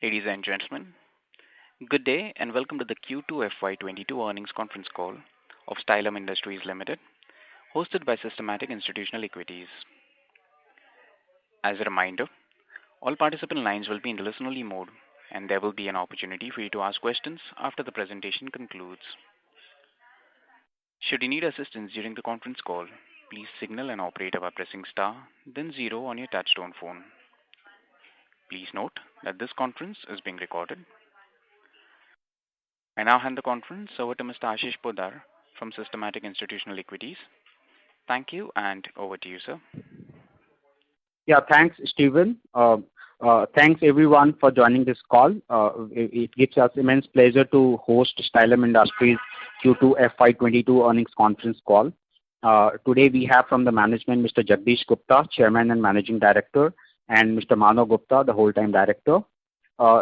Ladies and gentlemen, good day and welcome to the Q2 FY22 earnings conference call of Stylum Industries Limited, hosted by Systematix Institutional Equities. As a reminder, all participant lines will be in listen-only mode, and there will be an opportunity for you to ask questions after the presentation concludes. Should you need assistance during the conference call, please signal an operator by pressing star, then zero on your touchtone phone. Please note that this conference is being recorded. I now hand the conference over to Mr. Ashish Poddar from Systematix Institutional Equities. Thank you, and over to you, sir. Yeah, thanks, Stephen. Thanks everyone for joining this call. It gives us immense pleasure to host Stylum Industries Q2 FY22 earnings conference call. Today we have from the management Mr. Jagdish Gupta, Chairman and Managing Director, and Mr. Manav Gupta, the whole-time Director.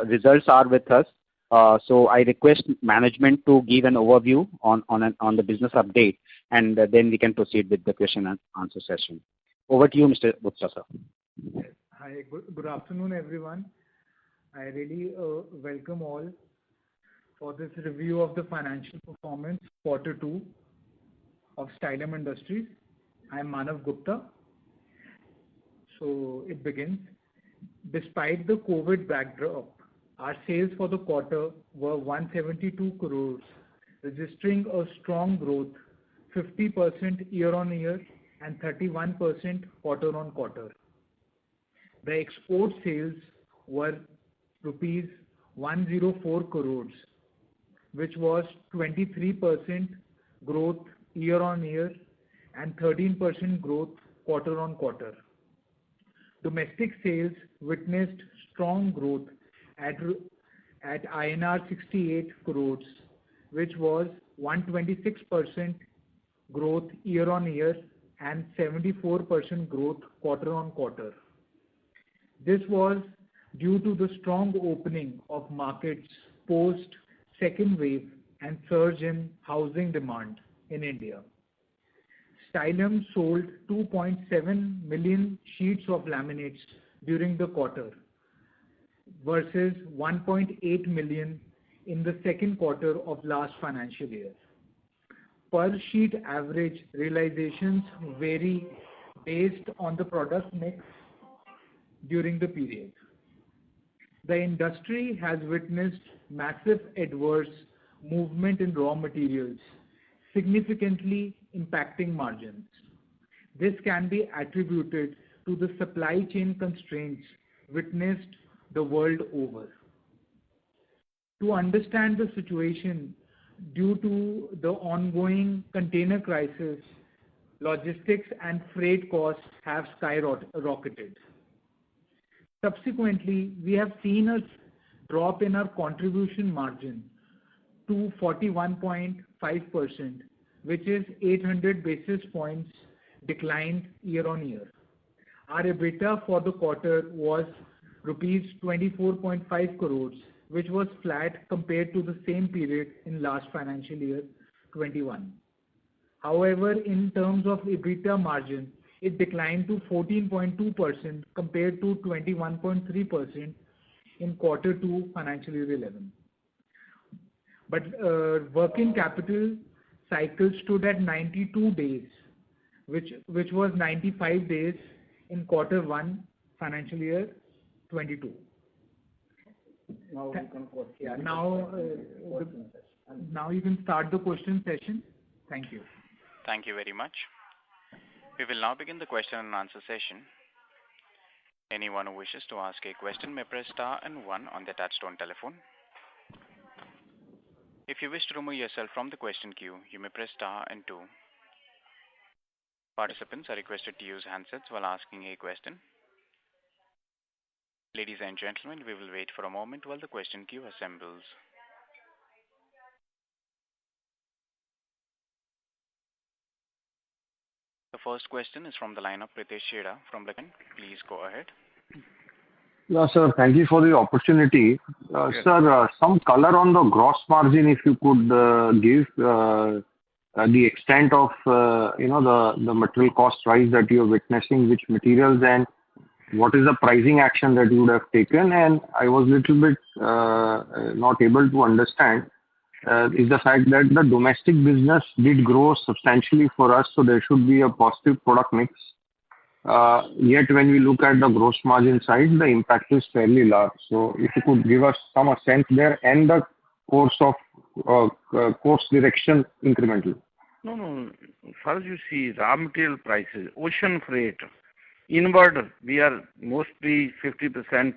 Results are with us. So I request management to give an overview on the business update, and then we can proceed with the question and answer session. Over to you, Mr. Gupta, sir. Yes. Hi, good afternoon, everyone. I really welcome all for this review of the financial performance quarter 2 of Stylum Industries. I am Manav Gupta. So it begins. Despite the COVID backdrop, our sales for the quarter were 172 crores, registering a strong growth, 50% year-on-year and 31% quarter-on-quarter. The export sales were rupees 104 crores, which was 23% growth year-on-year and 13% growth quarter-on-quarter. Domestic sales witnessed strong growth at INR 68 crores, which was 126% growth year-on-year and 74% growth quarter-on-quarter. This was due to the strong opening of markets post second wave and surge in housing demand in India. Stylum sold 2.7 million sheets of laminates during the quarter versus 1.8 million in the second quarter of last financial year. Per sheet average realizations vary based on the product mix during the period. The industry has witnessed massive adverse movement in raw materials, significantly impacting margins. This can be attributed to the supply chain constraints witnessed the world over. To understand the situation due to the ongoing container crisis, logistics and freight costs have skyrocketed. Subsequently, we have seen a drop in our contribution margin to 41.5%, which is 800 basis points declined year-on-year. Our EBITDA for the quarter was rupees 24.5 crores, which was flat compared to the same period in last financial year 21. However, in terms of EBITDA margin, it declined to 14.2% compared to 21.3% in quarter 2 financial year 11. But working capital cycle stood at 92 days, which was 95 days in quarter 1 financial year 22. Now you can start the question session. Thank you. Thank you very much. We will now begin the question and answer session. Anyone who wishes to ask a question may press star and 1 on their touchtone telephone. If you wish to remove yourself from the question queue, you may press star and 2. Participants are requested to use handsets while asking a question. Ladies and gentlemen, we will wait for a moment while the question queue assembles. The first question is from the line of Pritesh Chheda from Lucky. Please go ahead. Yeah, sir. Thank you for the opportunity. Sir, some color on the gross margin, if you could give the extent of the material cost rise that you're witnessing, which materials, and what is the pricing action that you would have taken? And I was little bit not able to understand is the fact that the domestic business did grow substantially for us, so there should be a positive product mix. Yet when we look at the gross margin side, the impact is fairly large. So if you could give us some sense there and the course direction incremental. No. First you see raw material prices, ocean freight. Inward, we are mostly 50%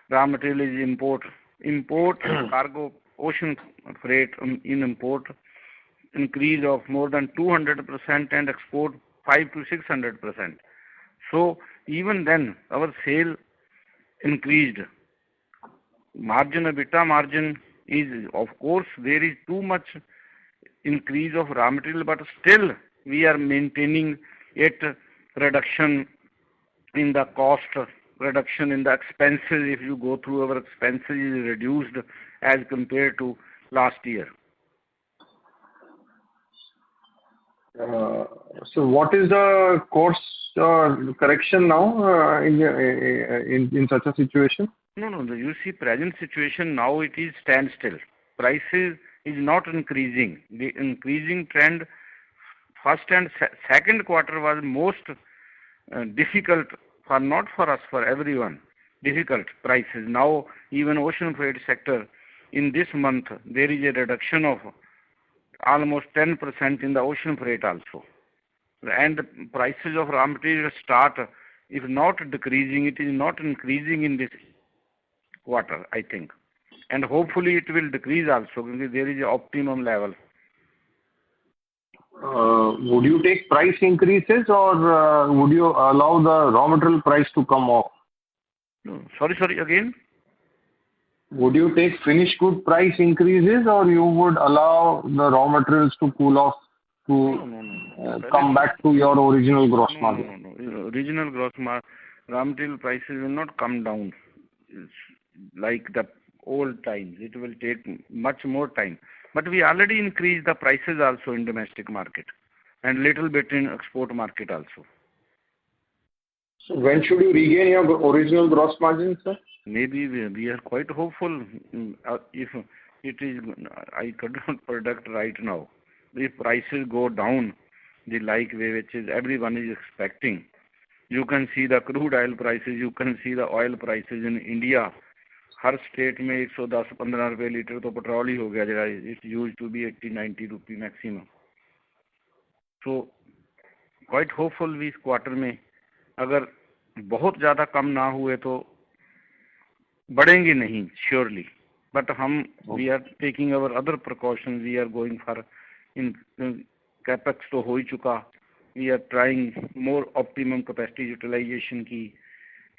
raw material is import. Import cargo, ocean freight in import increase of more than 200% and export 5 to 600%. So even then our sale increased. Margin, EBITDA margin is, of course, there is too much increase of raw material, but still we are maintaining it, reduction in the cost, reduction in the expenses. If you go through, our expenses is reduced as compared to last year. So what is the course correction now in such a situation? No. You see, present situation now it is standstill. Prices is not increasing. The increasing trend, first and second quarter was most difficult for not for us, for everyone. Difficult prices. Now even ocean freight sector in this month there is a reduction of almost 10% in the ocean freight also. And the prices of raw material start, if not decreasing, it is not increasing in this quarter, I think. And hopefully it will decrease also because there is an optimum level. Would you take price increases or would you allow the raw material price to come off? No, sorry, again? Would you take finished good price increases or you would allow the raw materials to cool off to come back to your original gross margin? No. Original raw material prices will not come down. It's like the old times. It will take much more time. But we already increased the prices also in domestic market and little bit in export market also. So when should you regain your original gross margin, sir? Maybe we are quite hopeful. If it is, I could not predict right now. If prices go down the like way which is everyone is expecting, you can see the crude oil prices, you can see the oil prices in India. Her state में 110-15 रुपये litre तो petrol ही हो गया जगह. It use to be 80-90 रुपये maximum. So quite hopeful भी इस quarter में अगर बहुत ज़्यादा कम ना हुए तो बढ़ेंगे नहीं श्योरली. बट हम we are taking our other precaution. We are going for in capex तो हो ही चुका. We are trying more optimum capacity utilisation की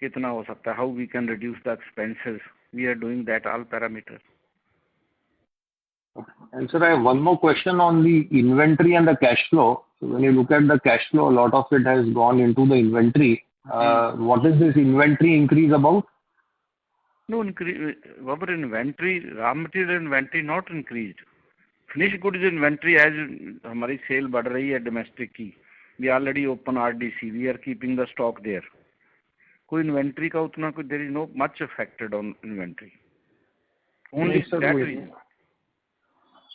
कितना हो सकता है. How we can reduce the expenses. We are doing that all parameters. And sir, I have one more question on the inventory and the cash flow. So when you look at the cash flow, a lot of it has gone into the inventory. What is this inventory increase about? No increase. Our inventory, raw material inventory not increased. Finished goods inventory as हमारी sale बढ़ रही है domestic की. We already open RDC. We are keeping the stock there. कोई inventory का उतना कोई there is no much affected on inventory. Only that reason.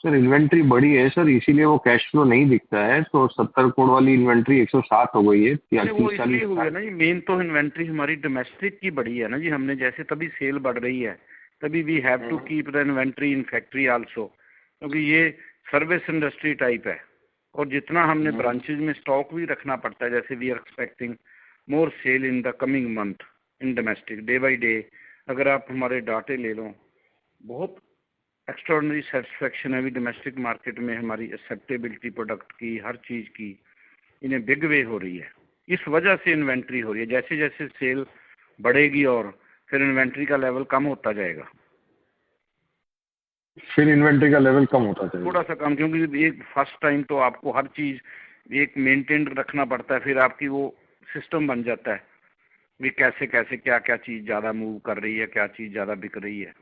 Sir inventory बड़ी है सर, इसीलिए वो कैश फ्लो नहीं दिखता है. तो 70 करोड़ वाली इन्वेंट्री 107 हो गई है. वो इसलिए हुआ है ना जी. मेन तो इन्वेंट्री हमारी डोमेस्टिक की बड़ी है ना जी. हमने जैसे तभी सेल बढ़ रही है तभी we have to keep the inventory in factory also, क्योंकि ये सर्विस इंडस्ट्री टाइप है और जितना हमने ब्रांचेज में स्टॉक भी रखना पड़ता है. जैसे we are expecting more sale in the coming month in domestic day by day. अगर आप हमारे डाटे ले लो, बहुत एक्स्ट्रॉर्डनरी सेटिस्फेक्शन है अभी डोमेस्टिक मार्केट में. हमारी एक्सेप्टेबिलिटी प्रोडक्ट की, हर चीज़ की इन्हें बिग वे हो रही है. इस वजह से इन्वेंट्री हो रही है. जैसे जैसे सेल बढ़ेगी और फिर इन्वेंट्री का लेवल कम होता जाएगा. फिर इन्वेंट्री का लेवल कम होता जाएगा थोड़ा सा कम, क्योंकि एक फर्स्ट टाइम तो आपको हर चीज़ एक मेंटेन रखना पड़ता है. फिर आपकी वो सिस्टम बन जाता है भी कैसे कैसे क्या क्या चीज़ ज़्यादा मूव कर रही है, क्या चीज़ ज़्यादा बिक रही है.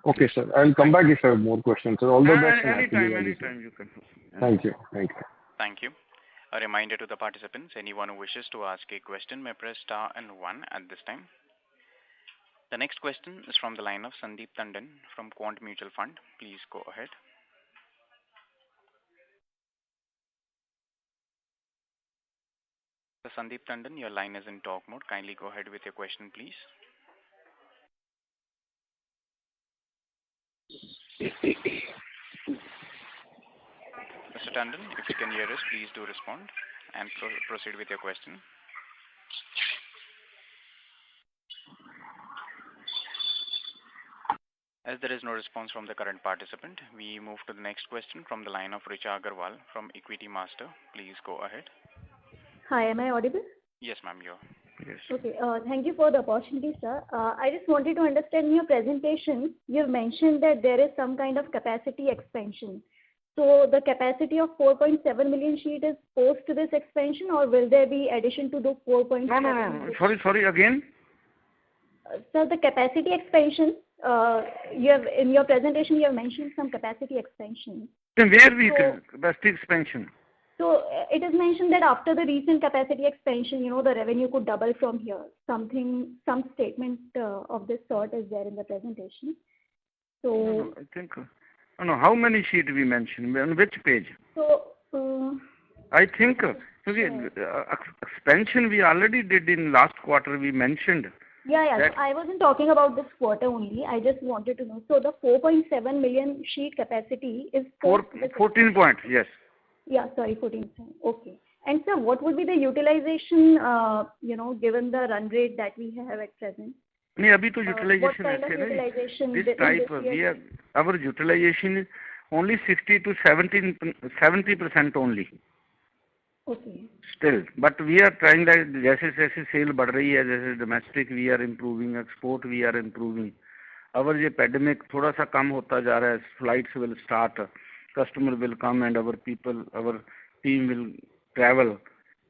Okay, sir. I'll come back if I have more questions. Sir, all the best. Anytime you can. Thank you. Thank you. A reminder to the participants, anyone who wishes to ask a question may press star and one at this time. The next question is from the line of Sandeep Tandon from Quant Mutual Fund. Please go ahead. So Sandeep Tandon, your line is in talk mode. Kindly go ahead with your question, please. Mr. Tandon, if you can hear us, please do respond and proceed with your question. As there is no response from the current participant, we move to the next question from the line of Richa Agarwal from Equity Master. Please go ahead. Hi, am I audible? Yes, ma'am, you are. Yes. Okay, thank you for the opportunity, sir. I just wanted to understand in your presentation, you've mentioned that there is some kind of capacity expansion. So the capacity of 4.7 million sheet is post to this expansion, or will there be addition to the 4.7? No. Sorry, again. So the capacity expansion, you have in your presentation you have mentioned some capacity expansion. Then where we capacity expansion? So it is mentioned that after the recent capacity expansion, the revenue could double from here. Some statement of this sort is there in the presentation. So No, I think. No, how many sheet we mentioned? On which page? So I think expansion we already did in last quarter. We mentioned. Yeah. So I wasn't talking about this quarter only. I just wanted to know. So the 4.7 million sheet capacity is 14 points. Yes. Yeah, sorry, 14. Okay. And sir, what would be the utilization? Given the run rate that we have at present. नहीं अभी तो utilization what kind of utilization this type our utilization is only 60 to 70% only. Okay. Still, but we are trying that जैसे sale बढ़ रही है जैसे domestic we are improving, export we are improving. Our ये pandemic थोड़ा सा कम होता जा रहा है, flights will start, customer will come and our team will travel,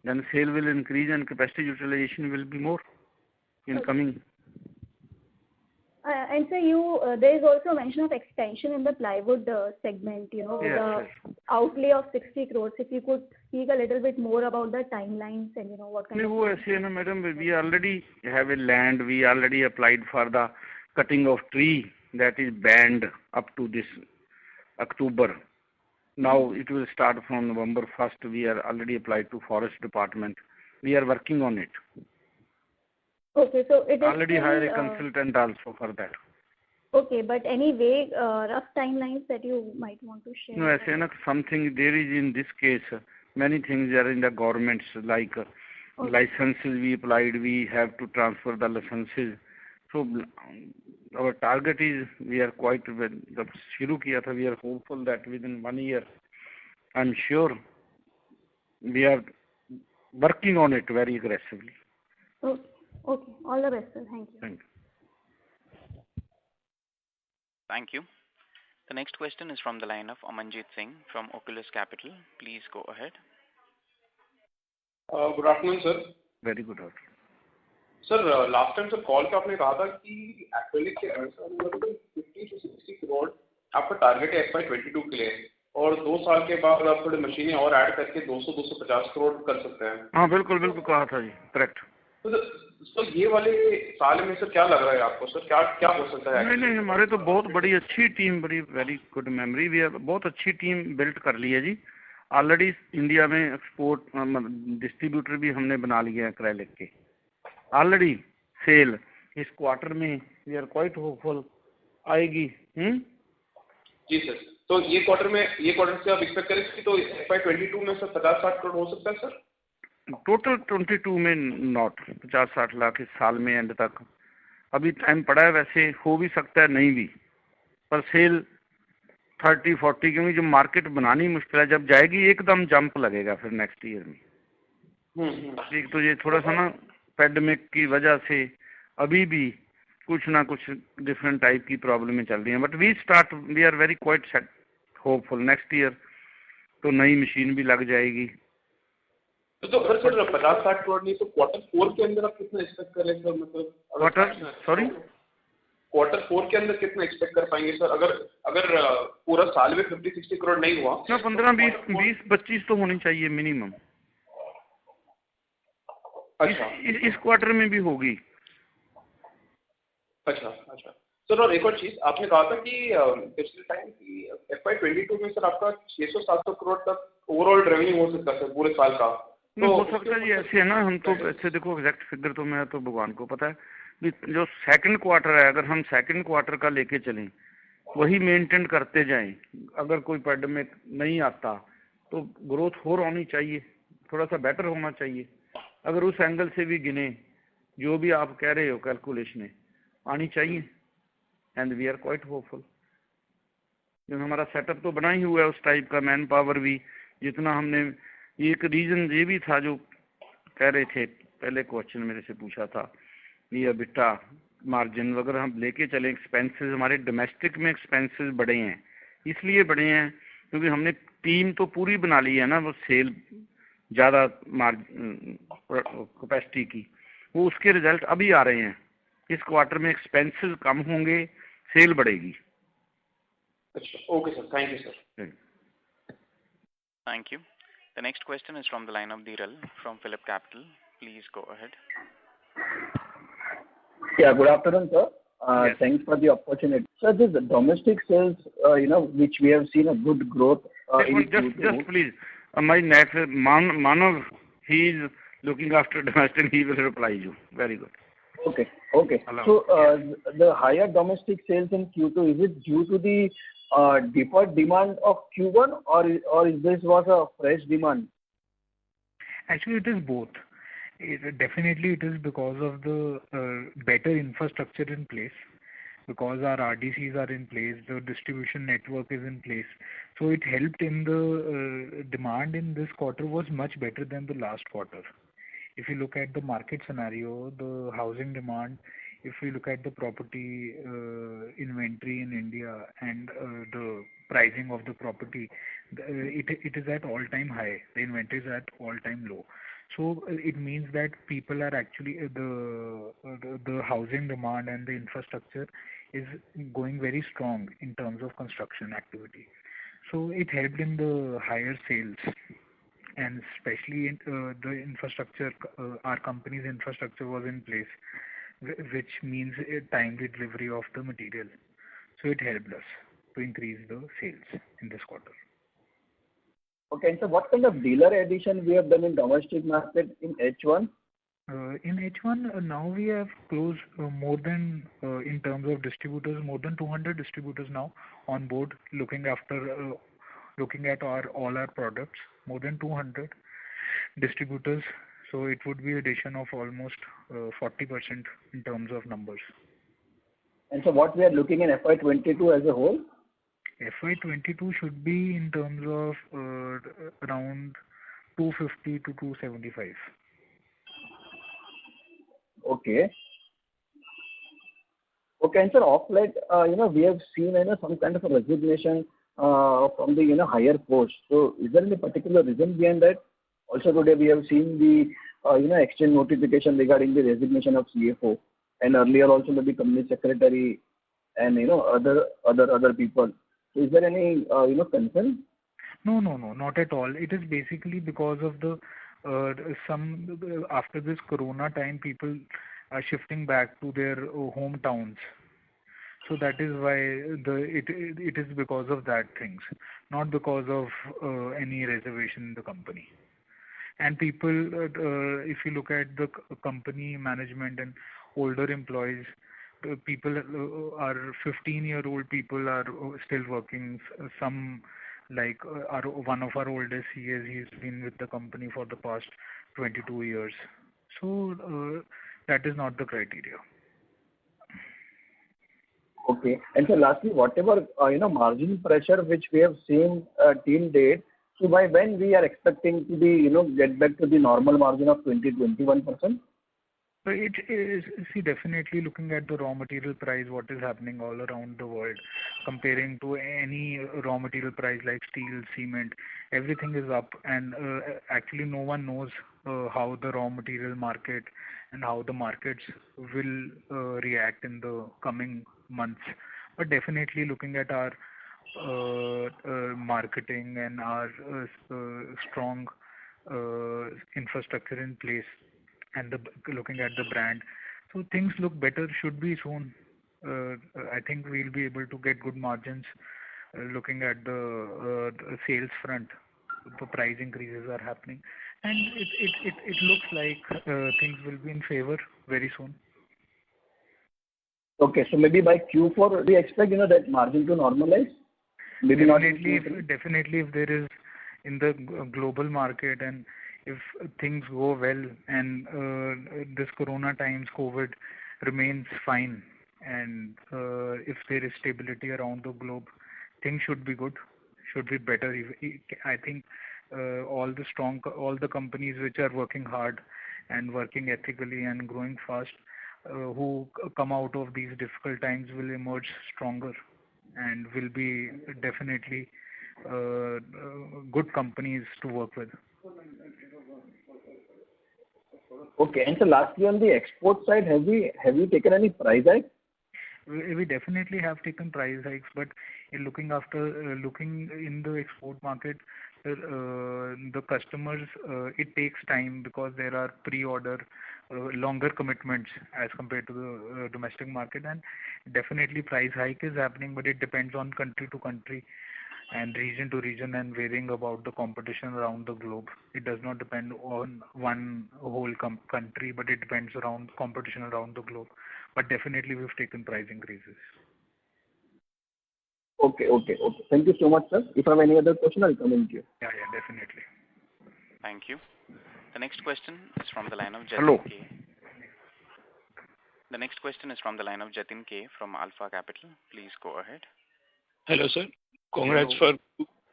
then sale will increase and capacity utilization will be more in coming. And so there is also mention of expansion in the plywood segment, the outlay of 60 crores. If you could speak a little bit more about the timelines and what kind of... वो ऐसे है ना madam, we already have a land, we already applied for the cutting of tree that is banned up to this October. Now it will start from November 1st. We are already applied to forest department. We are working on it. Okay, so it is already hired a consultant also for that. Okay, but any vague rough timelines that you might want to share? No, ऐसे ना something there is in this case. Many things are in the governments like licenses we applied. We have to transfer the licenses. So our target is we are quite जब शुरू किया था we are hopeful that within 1 year I'm sure we are working on it very aggressively. Okay. All the best, sir. Thank you. Thank you. Thank you. The next question is from the line of Amanjit Singh from Oculus Capital. Please go ahead. Good afternoon, sir. Very good afternoon. Sir, last time sir call पे आपने कहा था कि acrylic के 50 to 60 crore आपका target है FY22 के लिए और 2 साल के बाद आप थोड़ी मशीनें और ऐड करके 200-250 करोड़ कर सकते हैं. हाँ बिल्कुल कहा था जी, करेक्ट. तो ये वाले साल में सर क्या लग रहा है आपको सर, क्या हो सकता है? नहीं हमारे तो बहुत बड़ी अच्छी टीम, बड़ी वेरी गुड मेमोरी, भी बहुत अच्छी टीम बिल्ड कर ली है जी. ऑलरेडी इंडिया में एक्सपोर्ट डिस्ट्रीब्यूटर भी हमने बना लिए हैं एक्रेलिक के. ऑलरेडी सेल इस क्वार्टर में वी आर क्वाइट होपफुल आएगी. जी सर, तो ये क्वार्टर से आप एक्सपेक्ट करें कि तो FY22 में सर 50-60 करोड़ हो सकता है सर? टोटल 22 में नॉट 50-60 लाख इस साल में एंड तक अभी टाइम पड़ा है. वैसे हो भी सकता है नहीं भी, पर सेल 30-40 क्योंकि जो मार्केट बनानी मुश्किल है, जब जाएगी एकदम जंप लगेगा फिर नेक्स्ट ईयर में. एक तो ये थोड़ा सा ना पैंडेमिक की वजह से अभी भी कुछ ना कुछ डिफरेंट टाइप की प्रॉब्लमें चल रही हैं, but we are very quite hopeful. Next year तो नई मशीन भी लग जाएगी. तो अगर सर 50-60 करोड़ नहीं तो Q4 के अंदर आप कितना एक्सपेक्ट कर रहे हैं सर? मतलब क्वार्टर 4 के अंदर कितना एक्सपेक्ट कर पाएंगे सर? अगर पूरा साल में 50-60 करोड़ नहीं हुआ, 15-20-25 तो होनी चाहिए मिनिमम. अच्छा इस क्वार्टर में भी होगी। अच्छा अच्छा सर, और एक और चीज़ आपने कहा था कि पिछले टाइम की FY22 में सर आपका 600-700 करोड़ तक ओवरऑल रेवेन्यू हो सकता है सर पूरे साल का। तो हो सकता है जी, ऐसे है ना, हम तो ऐसे देखो एग्जैक्ट फिगर तो मैं तो भगवान को पता है कि जो सेकंड क्वार्टर है, अगर हम सेकंड क्वार्टर का लेके चलें, वही मेंटेन करते जाएं, अगर कोई पैंडेमिक नहीं आता तो ग्रोथ और होनी चाहिए, थोड़ा सा बेटर होना चाहिए। अगर उस एंगल से भी गिने, जो भी आप कह रहे हो कैलकुलेशन आनी चाहिए, and we are quite hopeful. क्योंकि हमारा सेटअप तो बना ही हुआ है उस टाइप का, मैन पावर भी जितना हमने। एक रीजन ये भी था जो कह रहे थे, पहले क्वेश्चन मेरे से पूछा था, ये अबिटा मार्जिन वगैरह हम लेके चले, एक्सपेंसेस हमारे डोमेस्टिक में एक्सपेंसेस बढ़े हैं, इसलिए बढ़े हैं क्योंकि हमने टीम तो पूरी बना ली है ना, वो सेल ज़्यादा कैपेसिटी की, वो उसके रिजल्ट अभी आ रहे हैं। इस क्वार्टर में एक्सपेंसेस कम होंगे, सेल बढ़ेगी। अच्छा okay sir, thank you sir. Thank you. The next question is from the line of Dhiral from Phillip Capital. Please go ahead. Yeah, good afternoon, sir. Yes. Thanks for the opportunity. Sir, this domestic sales, which we have seen a good growth in Q2. Just please, my next Manav, he is looking after domestic, he will reply you. Very good. Okay. Hello. So, the higher domestic sales in Q2, is it due to the deferred demand of Q1, or is this was a fresh demand? Actually, it is both. Definitely, it is because of the better infrastructure in place, because our RDCs are in place, the distribution network is in place. So it helped in the demand in this quarter was much better than the last quarter. If you look at the market scenario, the housing demand, if we look at the property inventory in India and the pricing of the property, it is at all-time high. The inventory is at all-time low. So it means that people are actually the housing demand and the infrastructure is going very strong in terms of construction activity. So it helped in the higher sales, and especially in the infrastructure, our company's infrastructure was in place, which means a timely delivery of the material. So it helped us to increase the sales in this quarter. Okay, and so what kind of dealer addition we have done in domestic market in H1? In H1, now we have closed more than, in terms of distributors, more than 200 distributors now on board, looking at all our products, more than 200 distributors. So it would be addition of almost 40% in terms of numbers. And so what we are looking in FY22 as a whole? FY22 should be in terms of around 250 to 275. Okay. Okay, and sir, of late, we have seen some kind of a resignation from the higher post. So, is there any particular reason behind that? Also, today we have seen the exchange notification regarding the resignation of CFO, and earlier also maybe company secretary and other people. So, is there any concern? No, not at all. It is basically because of the after this corona time, people are shifting back to their hometowns. So that is why it is because of that things, not because of any reservation in the company. And people, if you look at the company management and older employees, people are 15-year-old people are still working. Some like one of our oldest CAs, he's been with the company for the past 22 years. So that is not the criteria. Okay. And so lastly, whatever margin pressure which we have seen till date, so by when we are expecting to be get back to the normal margin of 20-21%? So it is, see, definitely looking at the raw material price, what is happening all around the world, comparing to any raw material price like steel, cement, everything is up, and actually no one knows how the raw material market and how the markets will react in the coming months. But definitely looking at our marketing and our strong infrastructure in place, and looking at the brand. So things look better, should be soon. I think we'll be able to get good margins looking at the sales front. The price increases are happening, and it looks like things will be in favor very soon. Okay, so maybe by Q4 we expect that margin to normalize. Maybe Definitely, if there is in the global market, and if things go well, and this Corona times, COVID remains fine, and if there is stability around the globe, things should be good, should be better. I think all the companies which are working hard and working ethically and growing fast, who come out of these difficult times will emerge stronger and will be definitely good companies to work with. Okay, and so lastly, on the export side, have you taken any price hike? We definitely have taken price hikes, but looking in the export market, the customers, it takes time because there are pre-order, longer commitments as compared to the domestic market, and definitely price hike is happening, but it depends on country to country and region to region, and varying about the competition around the globe. It does not depend on one whole country, but it depends around competition around the globe. But definitely we've taken price increases. Okay. Thank you so much, sir. If I have any other question, I'll come in to you. Yeah, definitely. Thank you. The next question is from the line of Jatin Hello. K. The next question is from the line of Jatin K from Alpha Capital. Please go ahead. Hello, sir. Congrats for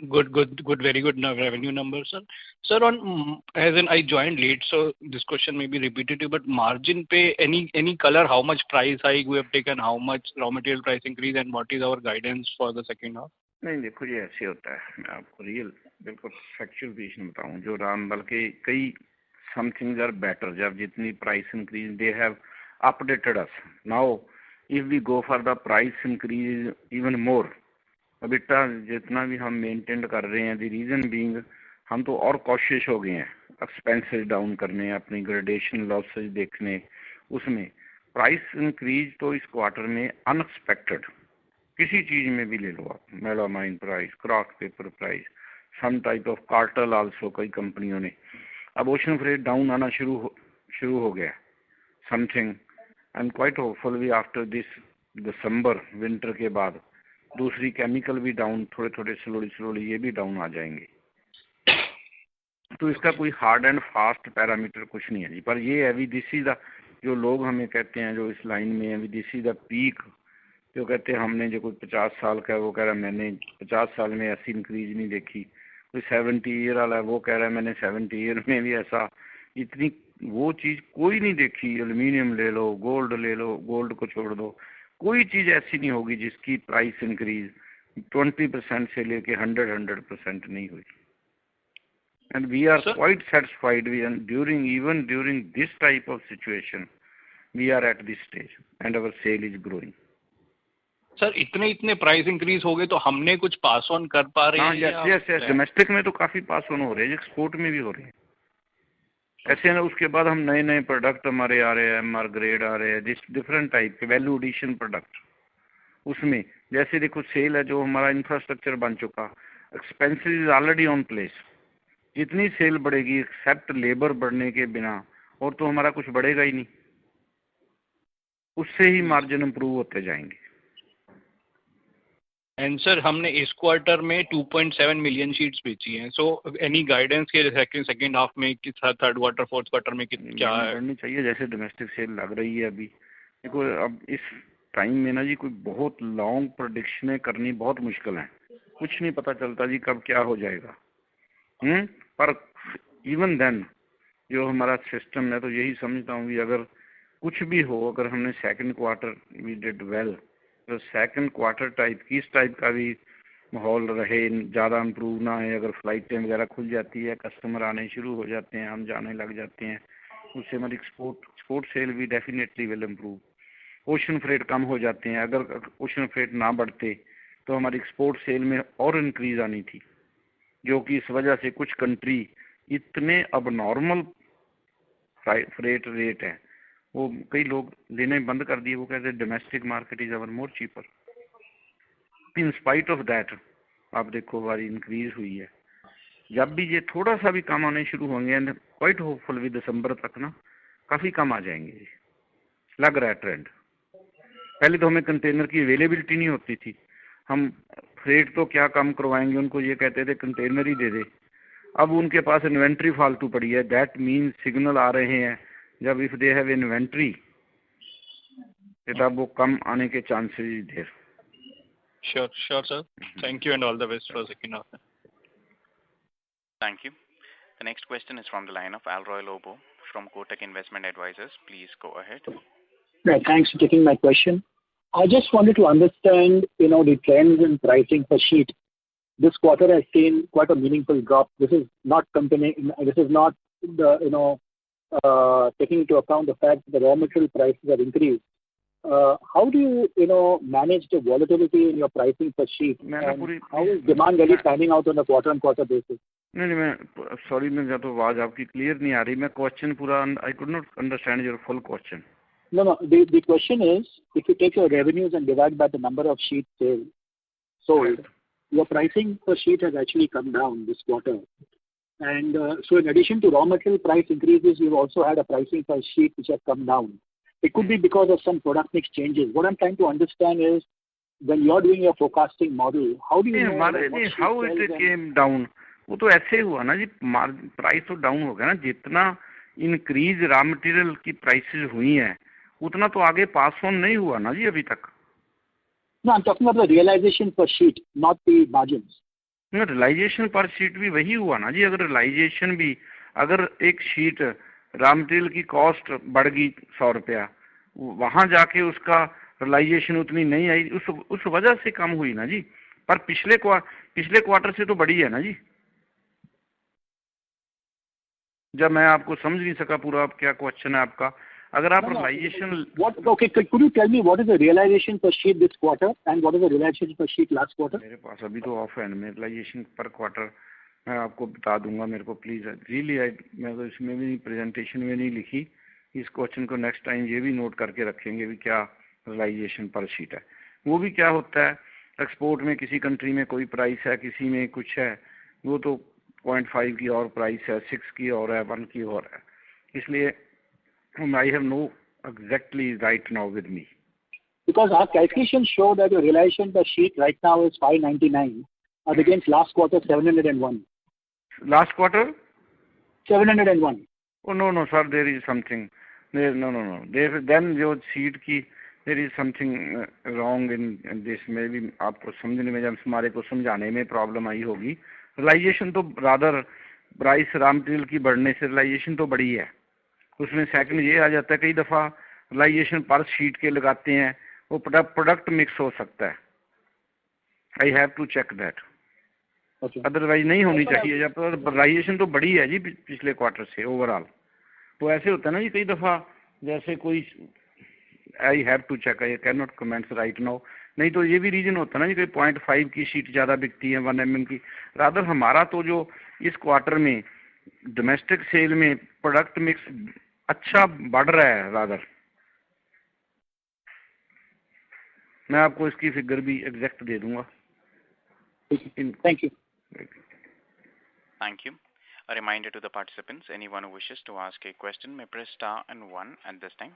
very good revenue numbers, sir. Sir, I joined late, so this question may be repetitive, but margin पे any color, how much price hike we have taken, how much raw material price increase, and what is our guidance for the second half? नहीं देखो ये ऐसे होता है, मैं आपको real बिल्कुल फैक्चुअल पेशन बताऊं, जो राम बल्कि कई some things are better. जब जितनी price increase they have updated us. Now if we go for the price increase even more, अबिटा जितना भी हम मेंटेन कर रहे हैं, द रीजन बीइंग हम तो और कॉशियस हो गए हैं, एक्सपेंसेस डाउन करने, अपनी ग्रेडेशन लॉसेज देखने, उसमें प्राइस इंक्रीज तो इस क्वार्टर में अनएक्सपेक्टेड किसी चीज में भी ले लो आप, melamine price, kraft paper price, some type of cartel also, कई कंपनियों ने, अब ओशन फ्रेट डाउन आना शुरू हो गया something, I am quite hopeful we after this December winter के बाद दूसरी केमिकल भी डाउन, थोड़े स्लोली ये भी डाउन आ जाएंगे। तो इसका कोई हार्ड एंड फास्ट पैरामीटर कुछ नहीं है जी, पर ये है अभी दिस इज द, जो लोग हमें कहते हैं जो इस लाइन में अभी दिस इज द पीक, जो कहते हैं हमने जो कोई 50 साल का है वो कह रहा है मैंने 50 साल में ऐसी इंक्रीज नहीं देखी, कोई 70 ईयर वाला है वो कह रहा है मैंने 70 ईयर में भी ऐसा इतनी वो चीज़ कोई नहीं देखी। एल्यूमिनियम ले लो, गोल्ड को छोड़ दो, कोई चीज़ ऐसी नहीं होगी जिसकी प्राइस इंक्रीज 20% से लेके 100% नहीं हुई। And we are quite satisfied. Even during this type of situation, we are at this stage, and our sale is growing. Sir इतने प्राइस इंक्रीज हो गए तो हमने कुछ पास ऑन कर पा रहे हैं? यस, डोमेस्टिक में तो काफी पास ऑन हो रहे हैं, एक्सपोर्ट में भी हो रहे हैं ऐसे ना। उसके बाद हम नए प्रोडक्ट हमारे आ रहे हैं, एमआर ग्रेड आ रहे हैं, डिफरेंट टाइप के वैल्यू एडिशन प्रोडक्ट, उसमें जैसे देखो सेल है, जो हमारा इंफ्रास्ट्रक्चर बन चुका, expenses is already on place, जितनी सेल बढ़ेगी एक्सेप्ट लेबर बढ़ने के बिना और तो हमारा कुछ बढ़ेगा ही नहीं, उससे ही मार्जिन इंप्रूव होते जाएंगे। एंड सर हमने इस क्वार्टर में 2.7 मिलियन शीट्स बेची हैं, सो एनी गाइडेंस के सेकंड हाफ में कि थर्ड क्वार्टर फोर्थ क्वार्टर में क्या करनी चाहिए? जैसे डोमेस्टिक सेल लग रही है अभी, देखो अब इस टाइम में ना जी कोई बहुत लॉन्ग प्रेडिक्शनें करनी बहुत मुश्किल है, कुछ नहीं पता चलता जी कब क्या हो जाएगा। पर इवन देन जो हमारा सिस्टम है, तो यही समझता हूँ कि अगर कुछ भी हो, अगर हमने second quarter we did well, तो सेकंड क्वार्टर किस टाइप का भी माहौल रहे, ज़्यादा इम्प्रूव ना है, अगर फ्लाइटें वगैरह खुल जाती है, कस्टमर आने शुरू हो जाते हैं, हम जाने लग जाते हैं, उससे हमारी एक्सपोर्ट सेल भी definitely will improve. Ocean freight कम हो जाते हैं, अगर ओशन फ्रेट ना बढ़ते तो हमारी एक्सपोर्ट सेल में और इंक्रीज आनी थी, जो कि इस वजह से कुछ कंट्री इतने अब नॉर्मल फ्रेट रेट है वो कई लोग लेने बंद कर दिए। वो कहते हैं domestic market is our more cheaper. In spite of that आप देखो हमारी इंक्रीज हुई है। जब भी ये थोड़ा सा भी कम आने शुरू होंगे एंड क्वाइट होपफुल भी दिसंबर तक ना काफ़ी कम आ जाएंगे जी, लग रहा है ट्रेंड। पहले तो हमें कंटेनर की अवेलेबिलिटी नहीं होती थी, हम फ्रेट तो क्या कम करवाएंगे, उनको ये कहते थे कंटेनर ही दे दे। अब उनके पास इन्वेंट्री फालतू पड़ी है। दैट मीन्स सिग्नल आ रहे हैं जब इफ दे हैव इन्वेंट्री तब वो कम आने के chances there. Sure, sir. Thank you and all the best for second half. Thank you. The next question is from the line of Alroy Lobo from Kotak Investment Advisors. Please go ahead. Right. Thanks for taking my question. I just wanted to understand, the trends in pricing for sheet. This quarter has seen quite a meaningful drop. This is not taking into account the fact that the raw material prices have increased. How do you, manage the volatility in your pricing per sheet? And how is demand really panning out on a quarter-on-quarter basis? नहीं मैं sorry, मैं या तो आवाज़ आपकी clear नहीं आ रही। मैं क्वेश्चन पूरा I could not understand your full question. No. The question is, if you take your revenues and divide by the number of sheets sold, Right. your pricing per sheet has actually come down this quarter. And so in addition to raw material price increases, you've also had a pricing per sheet which has come down. It could be because of some product mix changes. What I'm trying to understand is, when you're doing your forecasting model, how do you know what sheet how sells it came down? वो तो ऐसे हुआ ना जी, price तो down हो गया ना। जितना इंक्रीज रॉ मटेरियल की प्राइसेस हुई हैं उतना तो आगे पास ऑन नहीं हुआ ना जी अभी तक। No, I'm talking about the realization per sheet, not the margins. Realisation पर शीट भी वही हुआ ना जी। अगर रियलाइजेशन भी, अगर एक शीट रॉ मटेरियल की कॉस्ट बढ़ गई 100 रुपया, वहाँ जाके उसका रियलाइजेशन उतनी नहीं आई, उस वजह से कम हुई ना जी। पर पिछले क्वार्टर से तो बढ़ी है ना जी। जब मैं आपको समझ नहीं सका पूरा आप क्या क्वेश्चन है आपका। अगर आप realisation Okay, could you tell me what is the realization per sheet this quarter and what is the realization per sheet last quarter? मेरे पास अभी तो ऑफ हैंड में रियलाइजेशन पर क्वार्टर मैं आपको बता दूंगा। मेरे को प्लीज़ रियली मैं तो इसमें भी प्रेजेंटेशन में नहीं लिखी। इस क्वेश्चन को नेक्स्ट टाइम ये भी नोट करके रखेंगे भी क्या रियलाइजेशन पर शीट है। वो भी क्या होता है, एक्सपोर्ट में किसी कंट्री में कोई प्राइस है, किसी में कुछ है, वो तो 0.5 की और प्राइस है, 6 की और है, 1 की और है। इसलिए I have no exactly right now with me. Because our calculations show that your realization per sheet right now is 599 as against last quarter 701. Last quarter? 701. Oh no sir, there is something. No. Then your sheet की there is something wrong in this. Maybe आपको समझने में, जब हमारे को समझाने में problem आई होगी। रियलाइजेशन तो रादर प्राइस रॉ मटेरियल की बढ़ने से रियलाइजेशन तो बढ़ी है। उसमें सेकंड ये आ जाता है, कई दफ़ा रियलाइजेशन पर शीट के लगाते हैं, वो प्रोडक्ट मिक्स हो सकता है। I have to check that, otherwise नहीं होनी चाहिए। जब रियलाइजेशन तो बढ़ी है जी पिछले क्वार्टर से ओवरऑल। तो ऐसे होता है ना जी, कई दफ़ा जैसे कोई, I have to check, I can not comments right now. नहीं तो ये भी रीजन होता है ना जी, कोई 0.5 की शीट ज़्यादा बिकती है 1 mm की। रादर हमारा तो जो इस क्वार्टर में डोमेस्टिक सेल में प्रोडक्ट मिक्स अच्छा बढ़ रहा है रादर। मैं आपको इसकी फिगर भी एग्जैक्ट दे दूंगा। Thank you. Thank you. A reminder to the participants, anyone who wishes to ask a question may press star and 1 at this time.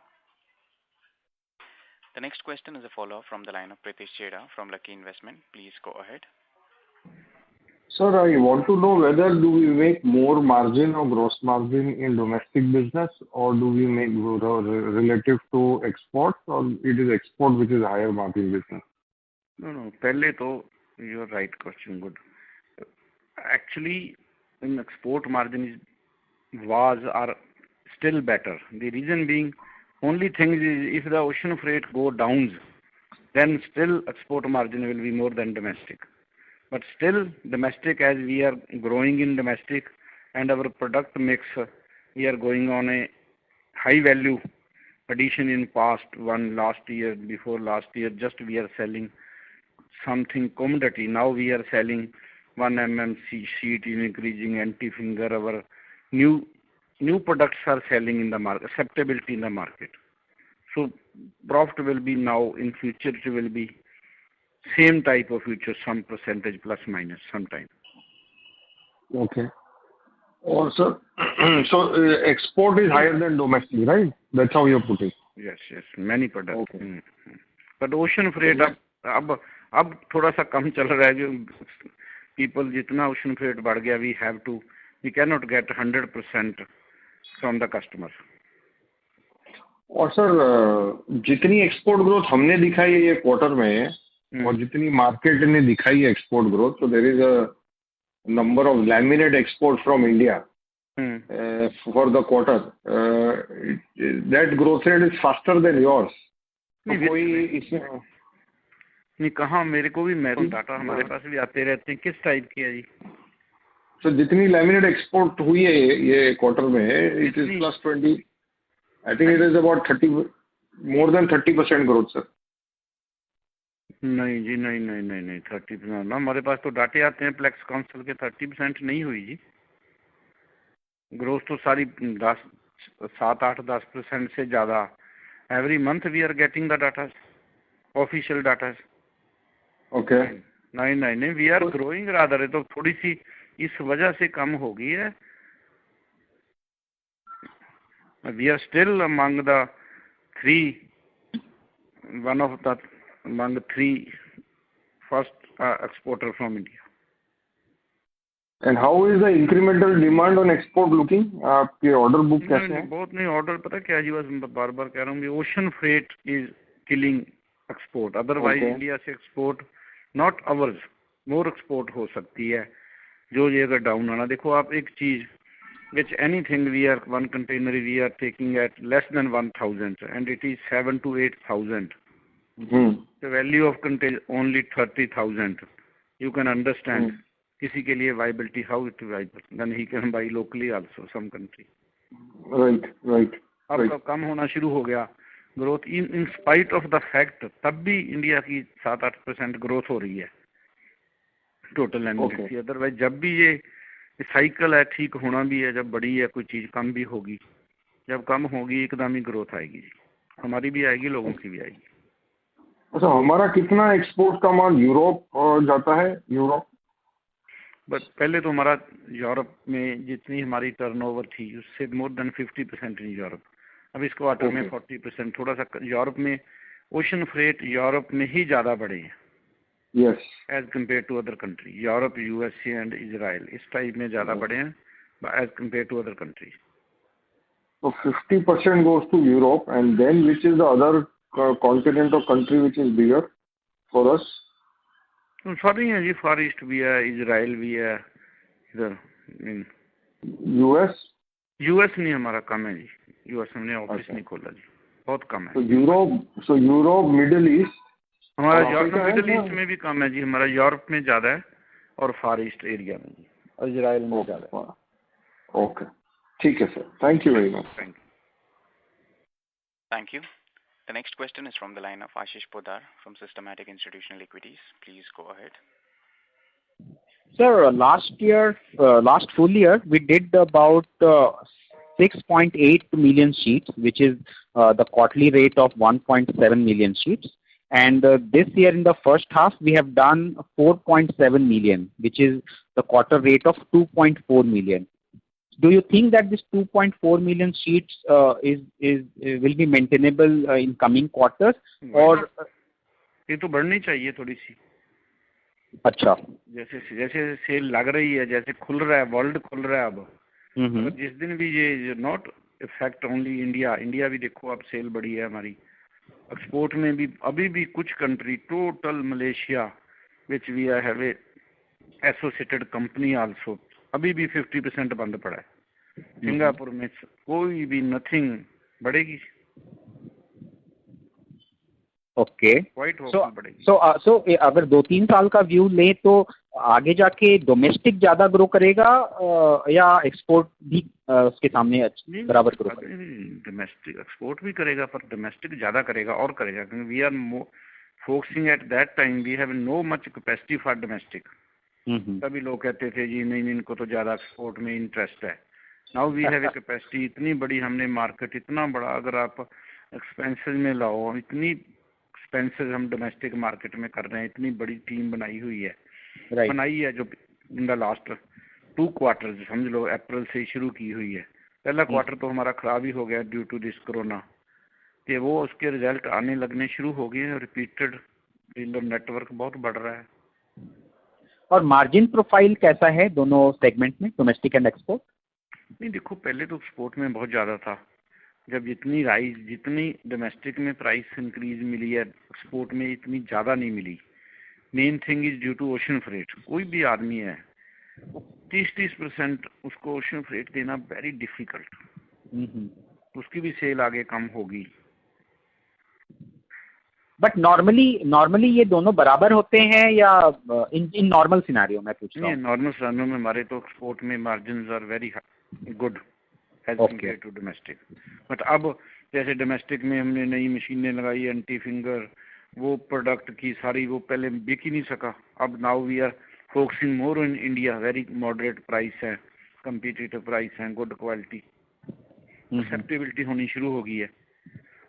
The next question is a follow-up from the line of Pritesh Chheda from Lucky Investment. Please go ahead. Sir, I want to know whether do we make more margin or gross margin in domestic business, or do we make relative to export, or it is export which is higher margin business? No. पहले तो your right question, good. Actually, in export margin are still better. The reason being, only thing is if the ocean freight go down, then still export margin will be more than domestic. But still domestic, as we are growing in domestic and our product mix, we are going on a high value addition in past last year, before last year, just we are selling something commodity. Now we are selling 1 mm sheet in increasing anti-finger, our new new products are selling in the market, acceptability in the market. So profit will be now, in future it will be same type of future, some percentage plus minus sometime. Okay. Also, so export is higher than domestic, right? That's how you're putting. Yes, many products. Okay. But ocean freight अब थोड़ा सा कम चल रहा है, जो people जितना ocean freight बढ़ गया, we cannot get 100% from the customers. और सर जितनी एक्सपोर्ट ग्रोथ हमने दिखाई है ये क्वार्टर में और जितनी मार्केट ने दिखाई है export growth, so there is a number of laminate exports from India for the quarter. That growth rate is faster than yours. तो कोई इसमें नहीं, कहाँ, मेरे को भी डाटा हमारे पास भी आते रहते हैं, किस टाइप की है जी? So जितनी laminate export हुई है ये क्वार्टर में, it is plus 20. I think it is about 30, more than 30% growth, sir. नहीं जी, नहीं 30%. हमारे पास तो डाटे आते हैं प्लेक्स काउंसिल के, 30% नहीं हुई जी. ग्रोथ तो सारी 7-8-10% से ज़्यादा. Every month we are getting the data, official data. Okay. नहीं, वी आर ग्रोइंग रादर. तो थोड़ी सी इस वजह से कम हो गई है. We are still among the among 3 first exporter from India. And how is the incremental demand on export looking? आपके order book कैसे है? बहुत नहीं, ऑर्डर पता क्या जी, बस बार बार कह रहा हूँ, ocean freight is killing export. Otherwise India से export, not ours, more export हो सकती है. जो ये अगर डाउन आना, देखो आप एक चीज, which anything we are, one container we are taking at less than 1,000 and it is 7,000 to 8,000. The value of container only 30,000. You can understand. किसी के लिए viability, how it viable, then he can buy locally also some country. Right. अब कम होना शुरू हो गया growth, in spite of the fact, तब भी इंडिया की 7-8% ग्रोथ हो रही है टोटल एनर्जी की. अदरवाइज जब भी ये साइकिल है, ठीक होना भी है, जब बड़ी है कोई चीज कम भी होगी, जब कम होगी एकदम ही ग्रोथ आएगी. हमारी भी आएगी, लोगों की भी आएगी. अच्छा, हमारा कितना एक्सपोर्ट का माल यूरोप जाता है? यूरोप बट पहले तो हमारा यूरोप में जितनी हमारी टर्नओवर थी उससे मोर देन 50% इन यूरोप. अब इस क्वार्टर में 40%, थोड़ा सा यूरोप में ओशन फ्रेट यूरोप में ही ज्यादा बढ़े हैं. Yes. As compared to other country, Europe, USA and Israel, इस टाइप में ज़्यादा बढ़े हैं as compared to other countries. So 50% goes to Europe, and then which is the other continent or country which is bigger for us? सारी हैं जी, फार east भी है, Israel भी है, इधर यूएस नहीं, हमारा कम है जी. यूएस हमने ऑफिस नहीं खोला जी, बहुत कम है. So यूरोप मिडिल ईस्ट, हमारा यूरोप मिडिल ईस्ट में भी कम है जी. हमारा यूरोप में ज्यादा है और फार ईस्ट एरिया में जी, और इजराइल में ज्यादा है. ओके, ठीक है sir, thank you very much. Thank you. The next question is from the line of Ashish Podar from Systematic Institutional Equities. Please go ahead. Sir, last full year, we did about 6.8 million sheets, which is the quarterly rate of 1.7 million sheets. And this year in the first half, we have done 4.7 million, which is the quarter rate of 2.4 million. Do you think that this 2.4 million sheets will be maintainable in coming quarters? और ये तो बढ़नी चाहिए थोड़ी सी. अच्छा, जैसे cell लग रही है, जैसे खुल रहा है, वर्ल्ड खुल रहा है अब. तो जिस दिन भी ये नॉट इफेक्ट ओनली इंडिया भी देखो अब सेल बढ़ी है हमारी. एक्सपोर्ट में भी अभी भी कुछ country, total Malaysia which we have associated company also, अभी भी 50% बंद पड़ा है. सिंगापुर में कोई भी नथिंग बढ़ेगी. ओके, सो अगर 2-3 साल का व्यू ले तो आगे जाके डोमेस्टिक ज्यादा ग्रो करेगा या एक्सपोर्ट भी उसके सामने बराबर ग्रो करेगा? डोमेस्टिक एक्सपोर्ट भी करेगा, पर डोमेस्टिक ज्यादा करेगा और करेगा, क्योंकि we are focusing at that time, we have no much capacity for domestic. तभी लोग कहते थे जी नहीं इनको तो ज्यादा एक्सपोर्ट में इंटरेस्ट है. Now we have a capacity, इतनी बड़ी हमने मार्केट, इतना बड़ा, अगर आप एक्सपेंसेस में लाओ, इतनी एक्सपेंसेस हम डोमेस्टिक मार्केट में कर रहे हैं, इतनी बड़ी टीम बनाई हुई है, बनाई है जो इन द लास्ट 2 क्वार्टर समझ लो अप्रैल से शुरू की हुई है। पहला क्वार्टर तो हमारा खराब ही हो गया ड्यू टू दिस कोरोना, कि वो उसके रिजल्ट आने लगने शुरू हो गए हैं। रिपीटेड डीलर नेटवर्क बहुत बढ़ रहा है। और मार्जिन प्रोफाइल कैसा है दोनों सेगमेंट में, डोमेस्टिक एंड एक्सपोर्ट? नहीं देखो, पहले तो एक्सपोर्ट में बहुत ज़्यादा था, जब जितनी डोमेस्टिक में प्राइस इंक्रीज मिली है, एक्सपोर्ट में इतनी ज़्यादा नहीं मिली। Main thing is due to ocean freight. कोई भी आदमी है 30% उसको ओशन फ्रेट देना वेरी डिफिकल्ट, उसकी भी सेल आगे कम होगी। बट नॉर्मली ये दोनों बराबर होते हैं या इन नॉर्मल सिनारियो में पूछ रहा हूँ? नॉर्मल सिनारियो में हमारे तो एक्सपोर्ट में margin are very good as compare to domestic. But अब जैसे डोमेस्टिक में हमने नई मशीनें लगाई, एंटी फिंगर, वो प्रोडक्ट की सारी वो पहले बिक ही नहीं सका। अब now we are focusing more in India, very moderate price है, कम्पिटिटिव प्राइस है, गुड क्वालिटी, एक्सेप्टेबिलिटी होनी शुरू हो गई है।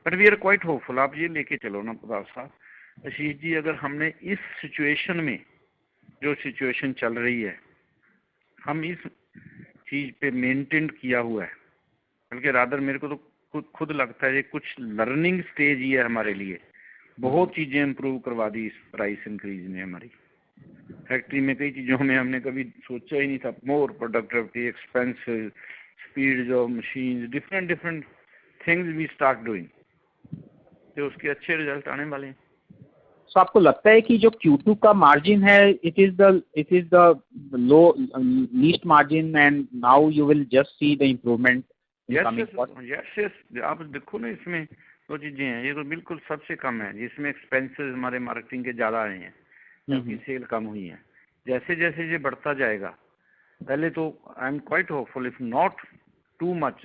But we are quite hopeful. आप ये लेके चलो ना प्रताप साहब, आशीष जी, अगर हमने इस सिचुएशन में जो सिचुएशन चल रही है, हम इस चीज़ पे मेंटेन किया हुआ है, बल्कि रादर मेरे को तो खुद लगता है ये कुछ लर्निंग स्टेज ही है हमारे लिए। बहुत चीज़ें इम्प्रूव करवा दी इस प्राइस इंक्रीज ने हमारी फैक्ट्री में। कई चीज़ों में हमने कभी सोचा ही नहीं था। More productivity, expensive, speed of machine, different things we start doing, तो उसके अच्छे रिजल्ट आने वाले हैं। तो आपको लगता है कि जो Q2 का मार्जिन है, it is the low least margin and now you will just see the improvement? Yes, आप देखो ना, इसमें दो चीजें हैं। ये तो बिल्कुल सबसे कम है जिसमें एक्सपेंसेस हमारे मार्केटिंग के ज्यादा आए हैं, जबकि सेल कम हुई है। जैसे जैसे ये बढ़ता जाएगा, पहले तो आई am quite hopeful, if not too much,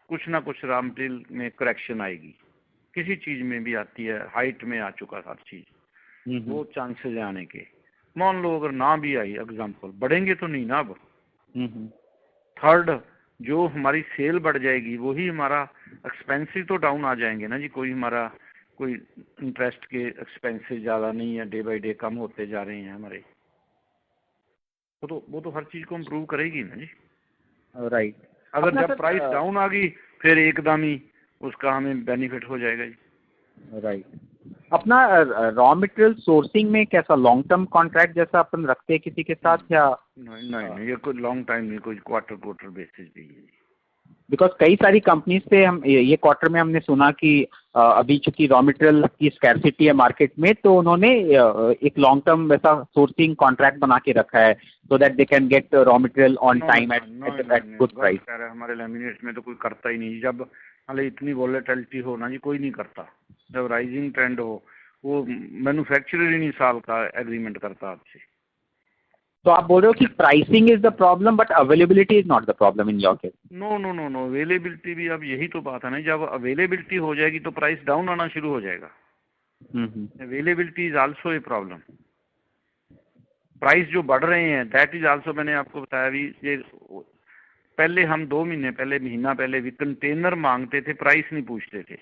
कुछ ना कुछ रॉ मटेरियल में करेक्शन आएगी, किसी चीज में भी आती है। हाइट में आ चुका हर चीज, वो चांसेस है आने के। मान लो अगर ना भी आई, एग्जाम्पल, बढ़ेंगे तो नहीं ना अब। थर्ड, जो हमारी सेल बढ़ जाएगी वही हमारा एक्सपेंसिव तो डाउन आ जाएंगे ना जी। कोई इंटरेस्ट के एक्सपेंसेस ज़्यादा नहीं है, डे बाय डे कम होते जा रहे हैं हमारे। वो तो हर चीज़ को इम्प्रूव करेगी ना जी। राइट। अगर जब प्राइस डाउन आ गई फिर एकदम ही उसका हमें बेनिफिट हो जाएगा जी। राइट। अपना रॉ मटेरियल सोर्सिंग में कैसा, लॉन्ग टर्म कॉन्ट्रैक्ट जैसा अपन रखते हैं किसी के साथ या? नहीं, ये कोई लॉन्ग टाइम नहीं, कोई क्वार्टर बेसिस भी है। बिकॉज कई सारी कंपनीज से हम ये क्वार्टर में हमने सुना कि अभी चूंकि रॉ मटेरियल की स्कैर्सिटी है मार्केट में, तो उन्होंने एक लॉन्ग टर्म वैसा सोर्सिंग कॉन्ट्रैक्ट बना के रखा है so that they can get raw material on time at good price. हमारे लैमिनेट्स में तो कोई करता ही नहीं। जब मतलब इतनी वॉलेटिलिटी हो ना जी, कोई नहीं करता। जब राइजिंग ट्रेंड हो, वो मैन्युफैक्चरर ही नहीं साल का एग्रीमेंट करता आपसे। तो आप बोल रहे हो कि pricing is the problem but availability is not the problem in your case? No, availability भी, अब यही तो बात है ना, जब अवेलेबिलिटी हो जाएगी तो प्राइस डाउन आना शुरू हो जाएगा। Availability is also a problem. Price जो बढ़ रहे हैं दैट इज आल्सो, मैंने आपको बताया भी, ये पहले हम 2 महीना पहले भी कंटेनर मांगते थे, प्राइस नहीं पूछते थे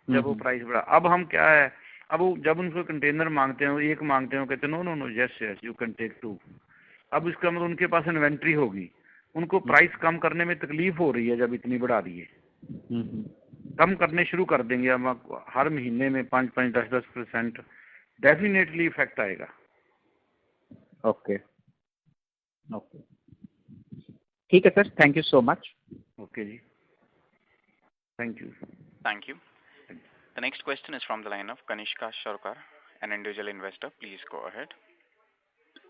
जब वो प्राइस बढ़ा। अब हम क्या है, अब वो जब उनको कंटेनर मांगते हैं, एक मांगते हैं, कहते हैं no yes you can take 2। अब इसका मतलब उनके पास इन्वेंट्री होगी, उनको प्राइस कम करने में तकलीफ हो रही है। जब इतनी बढ़ा दी है, कम करने शुरू कर देंगे हम हर महीने में 5-5, 10-10% डेफिनेटली इफेक्ट आएगा। ओके, ठीक है sir, thank you so much. Okay ji, thank you. Thank you. The next question is from the line of Kanishka Sharkar, an individual investor. Please go ahead.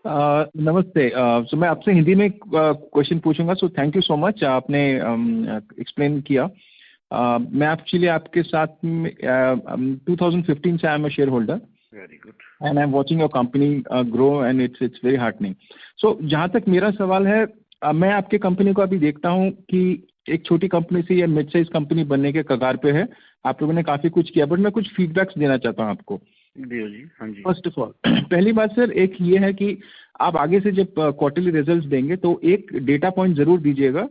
नमस्ते। सो मैं आपसे हिंदी में क्वेश्चन पूछूंगा। So thank you so much, आपने explain किया। मैं actually आपके साथ 2015 से I am a shareholder. Very good. And I am watching your company grow and it's very heartening. सो जहाँ तक मेरा सवाल है, मैं आपके कंपनी को अभी देखता हूँ कि एक छोटी कंपनी से या मिड साइज कंपनी बनने के कगार पे है। आप लोगों ने काफ़ी कुछ किया, बट मैं कुछ फीडबैक्स देना चाहता हूँ आपको। जी, हाँ जी। फर्स्ट ऑफ ऑल, पहली बात सर एक ये है कि आप आगे से जब क्वार्टरली रिजल्ट्स देंगे तो एक डेटा पॉइंट ज़रूर दीजिएगा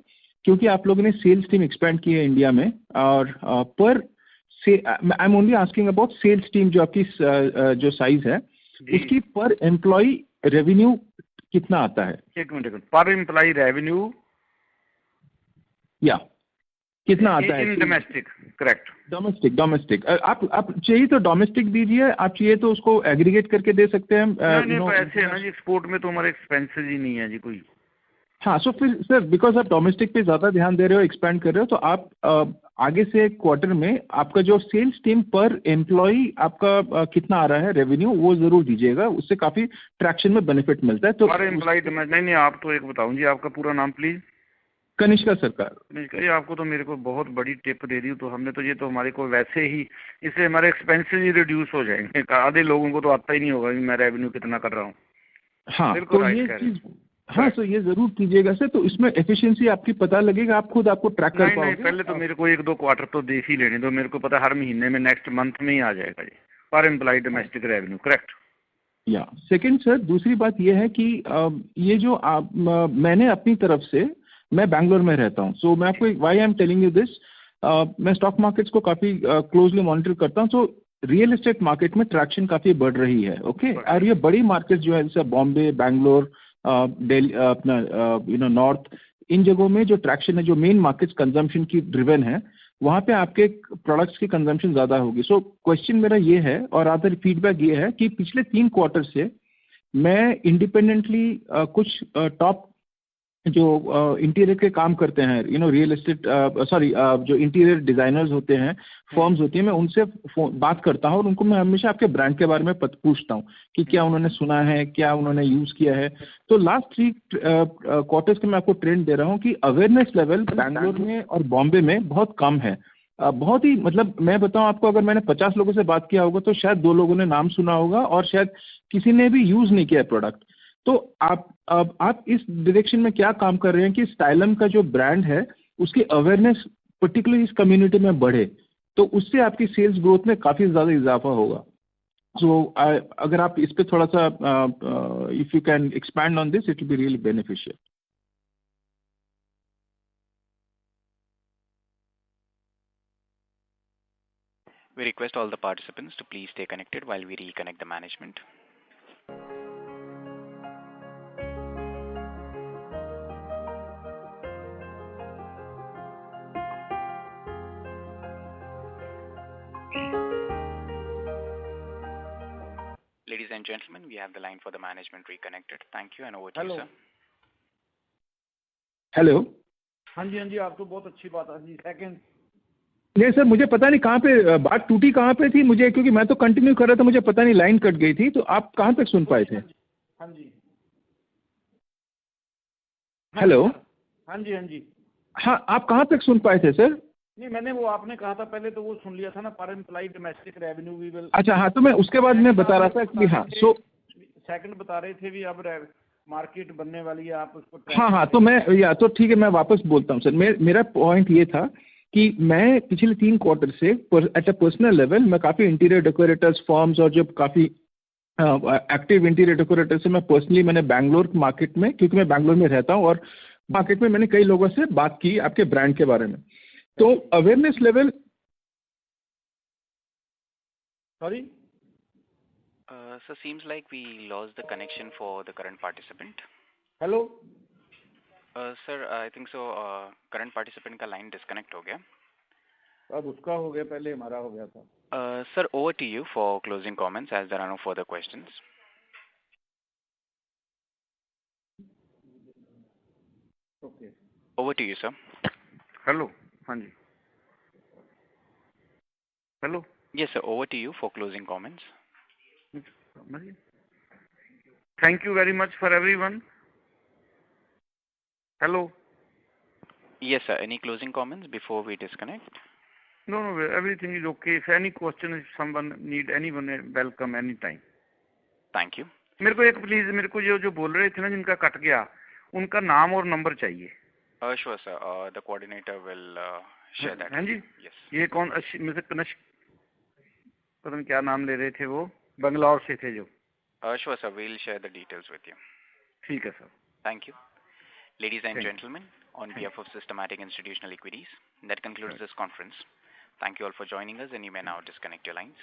क्योंकि आप लोगों ने सेल्स टीम एक्सपेंड की है इंडिया में, और पर से I am only asking about sales team, जो आपकी जो साइज है उसकी पर एम्प्लॉय रेवेन्यू कितना आता है? एक मिनट, पर एम्प्लॉय रेवेन्यू या कितना आता है? In domestic, correct. डोमेस्टिक आप चाहिए तो डोमेस्टिक दीजिए, आप चाहिए तो उसको एग्रीगेट करके दे सकते हैं। नहीं, तो ऐसे है ना जी, एक्सपोर्ट में तो हमारे एक्सपेंसेस ही नहीं है जी कोई। हाँ, सो फिर सर बिकॉज आप डोमेस्टिक पे ज़्यादा ध्यान दे रहे हो, एक्सपेंड कर रहे हो, तो आप आगे से क्वार्टर में आपका जो सेल्स टीम पर एम्प्लॉय आपका कितना आ रहा है रेवेन्यू, वो ज़रूर दीजिएगा, उससे काफ़ी ट्रैक्शन में बेनिफिट मिलता है। तो पर एम्प्लॉय नहीं, आप तो एक बताऊँ जी, आपका पूरा नाम प्लीज़। कनिष्का सरकार। कनिष्का जी, आपको तो मेरे को बहुत बड़ी टिप दे दी, तो हमने तो ये तो हमारे को वैसे ही, इससे हमारे एक्सपेंसेस ही रिड्यूस हो जाएंगे। आधे लोगों को तो आता ही नहीं होगा कि मैं रेवेन्यू कितना कर रहा हूँ। हाँ, तो ये चीज़, हाँ सर ये जरूर कीजिएगा सर, तो इसमें एफिशिएंसी आपकी पता लगेगा, आप खुद आपको ट्रैक कर पाओगे। नहीं, पहले तो मेरे को 1-2 क्वार्टर तो देख ही लेने दो, मेरे को पता हर महीने में नेक्स्ट मंथ में ही आ जाएगा जी पर एम्प्लॉय डोमेस्टिक रेवेन्यू, करेक्ट। या सेकंड सर, दूसरी बात ये है कि ये जो मैंने अपनी तरफ से, मैं बैंगलोर में रहता हूँ, सो मैं आपको why I am telling you this, मैं स्टॉक मार्केट्स को काफ़ी क्लोजली मॉनिटर करता हूँ, तो रियल एस्टेट मार्केट में ट्रैक्शन काफ़ी बढ़ रही है। ओके, और ये बड़ी मार्केट जो है जैसे बॉम्बे, बैंगलोर, दिल्ली, अपना नॉर्थ, इन जगहों में जो ट्रैक्शन है, जो मेन मार्केट्स कंजम्पशन की ड्रिवन है, वहाँ पे आपके प्रोडक्ट्स की कंजम्पशन ज़्यादा होगी। सो क्वेश्चन मेरा ये है और अदर फीडबैक ये है कि पिछले 3 क्वार्टर से मैं इंडिपेंडेंटली कुछ टॉप जो इंटीरियर के काम करते हैं, रियल एस्टेट जो इंटीरियर डिज़ाइनर्स होते हैं, फर्म्स होती हैं, मैं उनसे बात करता हूँ और उनको मैं हमेशा आपके ब्रांड के बारे में पूछता हूँ कि क्या उन्होंने सुना है, क्या उन्होंने यूज़ किया है। तो लास्ट 3 क्वार्टर्स के मैं आपको ट्रेंड दे रहा हूँ कि अवेयरनेस लेवल बैंगलोर में और बॉम्बे में बहुत कम है। बहुत ही, मतलब मैं बताऊँ आपको, अगर मैंने 50 लोगों से बात किया होगा तो शायद 2 लोगों ने नाम सुना होगा और शायद किसी ने भी यूज़ नहीं किया प्रोडक्ट। तो आप इस डायरेक्शन में क्या काम कर रहे हैं कि स्टाइलम का जो ब्रांड है उसकी अवेयरनेस पर्टिकुलरली इस कम्युनिटी में बढ़े, तो उससे आपकी सेल्स ग्रोथ में काफ़ी ज़्यादा इजाफा होगा। सो अगर आप इस पे थोड़ा सा if you can expand on this, it will be really beneficial. We request all the participants to please stay connected while we reconnect the management. Ladies and gentlemen, we have the line for the management reconnected. Thank you and over to you, sir. Hello. हाँ जी, आप तो बहुत अच्छी बात है जी। Second नहीं sir, मुझे पता नहीं कहाँ पे बात टूटी, कहाँ पे थी मुझे, क्योंकि मैं तो कंटिन्यू कर रहा था, मुझे पता नहीं लाइन कट गई थी, तो आप कहाँ तक सुन पाए थे? हाँ जी, हेलो। हाँ जी। हाँ, आप कहाँ तक सुन पाए थे सर? नहीं, मैंने वो आपने कहा था पहले तो वो सुन लिया था ना, पर employ domestic revenue we will. अच्छा, हाँ, तो मैं उसके बाद मैं बता रहा था कि हाँ, सो सेकंड बता रहे थे भी अब मार्केट बनने वाली है, आप उसको। हाँ, तो मैं तो ठीक है, मैं वापस बोलता हूँ सर। मेरा पॉइंट ये था कि मैं पिछले 3 क्वार्टर से एट अ पर्सनल लेवल मैं काफ़ी इंटीरियर डेकोरेटर्स फर्म्स और जो काफ़ी एक्टिव इंटीरियर डेकोरेटर से मैं पर्सनली, मैंने बैंगलोर मार्केट में, क्योंकि मैं बैंगलोर में रहता हूँ, और मार्केट में मैंने कई लोगों से बात की आपके ब्रांड के बारे में। तो awareness level, sorry So seems like we lost the connection for the current participant. Hello Sir, I think so. Current participant का line disconnect हो गया। अब उसका हो गया, पहले हमारा हो गया था। Sir, over to you for closing comments as there are no further questions. Okay. Over to you, sir. Hello, हाँ जी, hello. Yes, sir. Over to you for closing comments. Thank you very much for everyone. Hello. Yes, sir. Any closing comments before we disconnect? No, everything is okay. If any question, if someone need anyone, welcome anytime. Thank you. मेरे को एक please, मेरे को जो बोल रहे थे ना जिनका कट गया, उनका नाम और नंबर चाहिए। Sure, sir. The coordinator will share that. हाँ जी। Yes. ये कौन मुझे कनिष्क, पता नहीं क्या नाम ले रहे थे, वो बंगलौर से थे जो। Sure, sir. We'll share the details with you. ठीक है sir. Thank you. Ladies and gentlemen, On behalf of Systematic Institutional Equities, that concludes this conference. Thank you all for joining us, and you may now disconnect your lines.